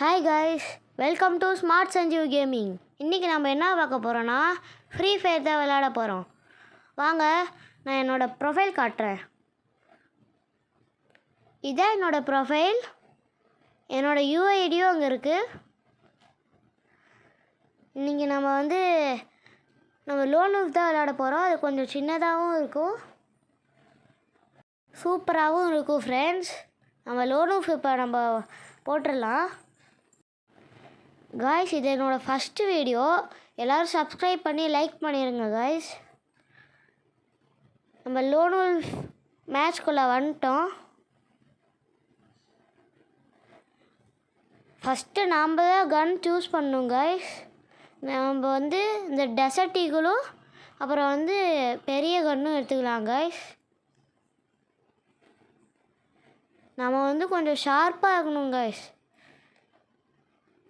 Hi guys, welcome to smart Sanjeev gaming. இன்றைக்கி நம்ம என்ன பார்க்க போகிறோன்னா ஃப்ரீ ஃபயர் தான் விளையாட போகிறோம். வாங்க, நான் என்னோடய ப்ரொஃபைல் காட்டுறேன். இதான் என்னோடய ப்ரொஃபைல். என்னோடய யூஐடியும் அங்கே இருக்குது. இன்றைக்கி நம்ம லோன் wolf தான் விளையாட போகிறோம். அது கொஞ்சம் சின்னதாகவும் இருக்கும், சூப்பராகவும் இருக்கும் ஃப்ரெண்ட்ஸ். நம்ம லோன் wolf இப்போ நம்ம போட்டுடலாம். காய்ஸ், இது என்னோடய ஃபஸ்ட்டு வீடியோ. எல்லோரும் சப்ஸ்கிரைப் பண்ணி லைக் பண்ணிடுங்க காய்ஸ். நம்ம லோன் wolf மேட்ச்குள்ளே வந்துட்டோம். ஃபஸ்ட்டு நாம் தான் கன் சூஸ் பண்ணணும் காய்ஸ். நம்ம இந்த டெசர்ட் ஈகிளும் அப்புறம் பெரிய கன்னும் எடுத்துக்கலாம் காய்ஸ். நம்ம கொஞ்சம் ஷார்ப்பாக இருக்கணும் காய்ஸ்.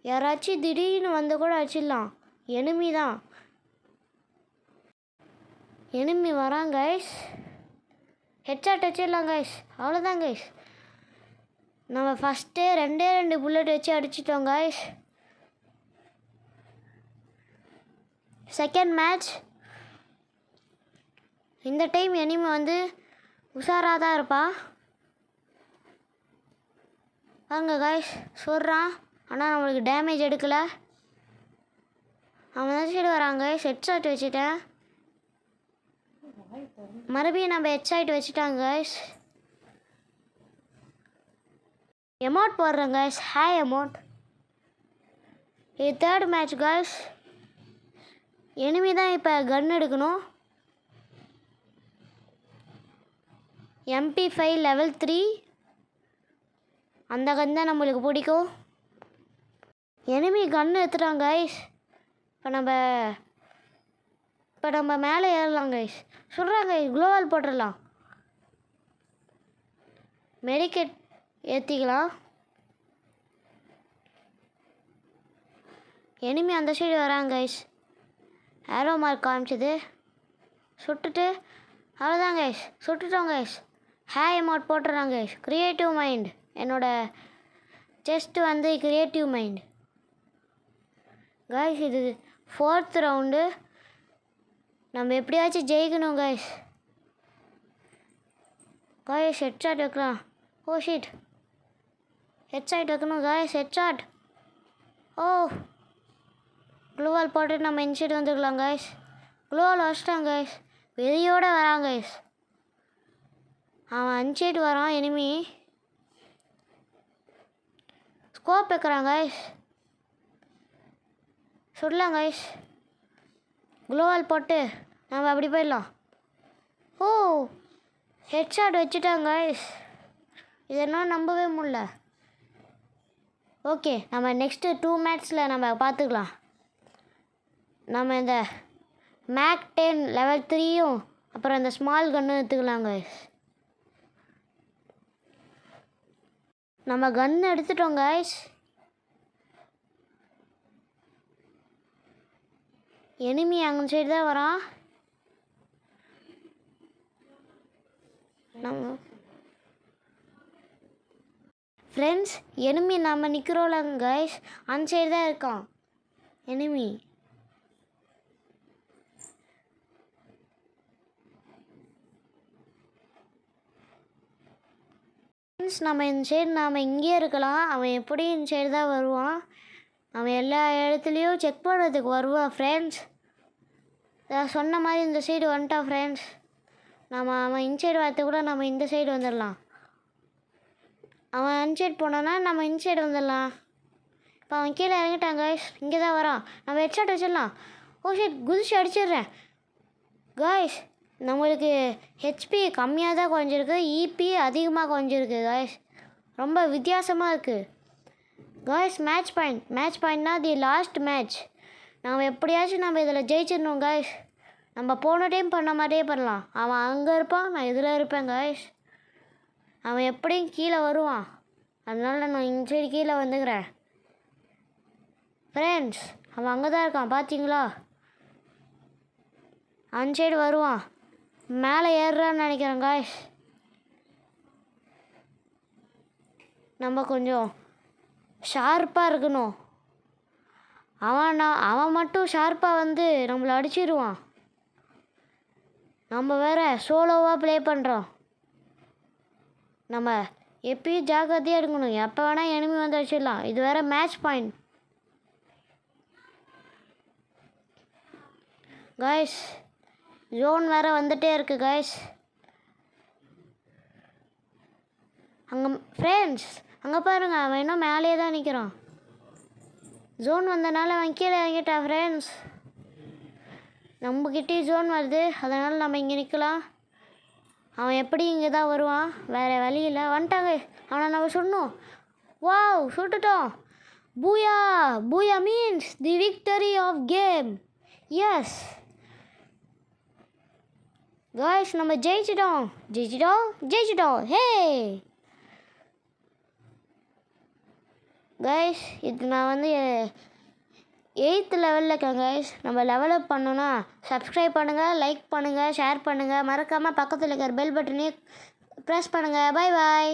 யாராச்சும் திடீர்னு வந்து கூட அடிச்சிடலாம். எனிமி தான், எனிமி வரான் கைஸ். ஹெட்ஷாட் அடிச்சிடலாம் கைஸ். அவ்வளோதான் கைஸ். நம்ம ஃபஸ்ட்டே ரெண்டு புல்லட் வச்சு அடிச்சிட்டோம் கைஸ். Second match. இந்த டைம் எனிமி உஷாராக தான் இருப்பா. வாங்க கைஸ், சொல்கிறான். ஆனால் நம்மளுக்கு டேமேஜ் எடுக்கலை. அவன் தான் சைடு வராங்க. ஹெட்ஷாட் வச்சுட்டேன். மறுபடியும் நம்ம ஹெட்ஷாட் வச்சுட்டாங்க கைஸ். எமௌண்ட் போடுறேன் கைஸ். Hi amount. இது தேர்ட் மேட்ச் கைஸ். எனிமி தான் இப்போ கன் எடுக்கணும். MP5 லெவல் 3 அந்த கன் தான் நம்மளுக்கு பிடிக்கும். எனிமி கன் எடுத்துட்டாங்க கைஸ். இப்போ நம்ம மேலே ஏறலாம் கைஸ். சொல்கிறாங்க க்ளோவால் போட்டுடலாம். மெடிக்கெட் ஏற்றிக்கலாம். எனிமி அந்த சைடு வராங்க கைஸ். ஏரோ மார்க் காமிச்சது. சுட்டுட்டு அவ்வளோதான் கைஸ். சுட்டுட்டோம் கைஸ். ஹேய் அமௌண்ட் போட்டுறாங்க கைஸ். Creative mind. என்னோடய செஸ்ட்டு க்ரியேட்டிவ் மைண்ட் கைஸ். இது 4th ரவுண்டு. நம்ம எப்படியாச்சும் ஜெயிக்கணும் கைஸ். கைஸ் ஹெட்ஷாட் வைக்கலாம். ஓ ஷிட், ஹெட்ஷாட் வைக்கணும் கைஸ். ஹெட்ஷாட். ஓ, க்ளூவால் போட்டு நம்ம இன்சைட் வந்துக்கலாம் கைஸ். க்ளூவால் வச்சிட்டாங்க கைஸ். வெளியோடு வரான் கைஸ். அவன் அன்சைடு வரான் எனிமி. ஸ்கோப் வைக்கிறான் கைஸ். சுடலாம் கைஸ். க்ளோவால் போட்டு நம்ம அப்படி போயிடலாம். ஓ, ஹெட்ஷாட் வச்சுட்டாங்க கைஸ். இதெல்லாம் நம்பவே முடியல. ஓகே, நம்ம நெக்ஸ்ட்டு 2 மேட்ச்சில் நம்ம பார்த்துக்கலாம். நம்ம இந்த மேக் 10 லெவல் 3யும் அப்புறம் இந்த ஸ்மால் கன்னும் எடுத்துக்கலாம் கைஸ். நம்ம கன் எடுத்துட்டோம் கைஸ். எனிமி அங்கே சைடு தான் வரான். நம்ம ஃப்ரெண்ட்ஸ், எனிமி நம்ம நிற்கிறோம்ல கைஸ், அந்த சைடு தான் இருக்கான் எனிமி. ஃப்ரெண்ட்ஸ், நம்ம இந்த சைடு நாம் இங்கேயே இருக்கலாம். அவன் எப்படி இந்த சைடு தான் வருவான். அவன் எல்லா இடத்துலையும் செக் பண்ணுறதுக்கு வருவான் ஃப்ரெண்ட்ஸ். நான் சொன்ன மாதிரி இந்த சைடு வந்துட்டான் ஃப்ரெண்ட்ஸ். அவன் இன்சைடு வரத்து கூட நம்ம இந்த சைடு வந்துடலாம். அவன் அன்சைடு போனான்னா நம்ம இன்சைடு வந்துடலாம். இப்போ அவன் கீழே இறங்கிட்டான் கைஸ். இங்கே தான் வரான். நம்ம ஹெட்ஷாட் வச்சிடலாம். ஓ ஷிட், குதிச்சு அடிச்சிடுறேன் காய்ஸ். நம்மளுக்கு ஹெச்பி கம்மியாக தான் குறைஞ்சிருக்கு, இபி அதிகமாக குறைஞ்சிருக்கு காய்ஸ். ரொம்ப வித்தியாசமாக இருக்குது காய்ஸ். மேட்ச் பாயிண்ட்னா தி லாஸ்ட் மேட்ச். நம்ம எப்படியாச்சும் நம்ம இதில் ஜெயிச்சிடணும் காய்ஸ். நம்ம போன டைம் பண்ண மாதிரியே பண்ணலாம். அவன் அங்கே இருப்பான், நான் இதில் இருப்பேன் காய்ஸ். அவன் எப்படியும் கீழே வருவான். அதனால நான் இந்த சைடு கீழே வந்துக்கிறேன் ஃப்ரெண்ட்ஸ். அவன் அங்கே தான் இருக்கான் பார்த்தீங்களா. அந்த சைடு வருவான். மேலே ஏறுறான்னு நினைக்கிறேன் காய்ஸ். நம்ம கொஞ்சம் ஷார்ப்பாக இருக்கணும். அவன் மட்டும் ஷார்ப்பாக வந்து நம்மளை அடிச்சிடுவான். நம்ம வேற சோலோவாக ப்ளே பண்ணுறோம். நம்ம எப்பயும் ஜாக்கிரதையாக இருக்கணும். எப்போ வேணால் எனிமி வந்து அடிச்சிடலாம். இது வேற மேட்ச் பாயிண்ட். கைஸ் ஜோன் வேற வந்துட்டே இருக்கு கைஸ். அங்கே ஃப்ரெண்ட்ஸ் அங்கே பாருங்க, அவன் இன்னும் மேலேயே தான் நிற்கிறான். ஜோன் வந்தனால அவன் கீழே இறங்கிட்டான் ஃப்ரெண்ட்ஸ். நம்மக்கிட்டே ஜோன் வருது, அதனால் நம்ம இங்கே நிற்கலாம். அவன் எப்படி இங்கே தான் வருவான், வேறு வழி இல்லை. வந்துட்டாங்க, அவனை நம்ம சொன்னோம். வாவ், சுட்டுட்டோம். Booyah booyah means the victory of game. Yes guys, நம்ம ஜெயிச்சிட்டோம். ஹே கைஸ், இது நான் வந்து 8th லெவலில் இருக்கேன் கைஸ். நம்ம லெவலப் பண்ணோன்னா சப்ஸ்கிரைப் பண்ணுங்கள், லைக் பண்ணுங்கள், ஷேர் பண்ணுங்கள். மறக்காமல் பக்கத்தில் இருக்கிற பெல் பட்டனையும் ப்ரெஸ் பண்ணுங்கள். பாய் பாய்.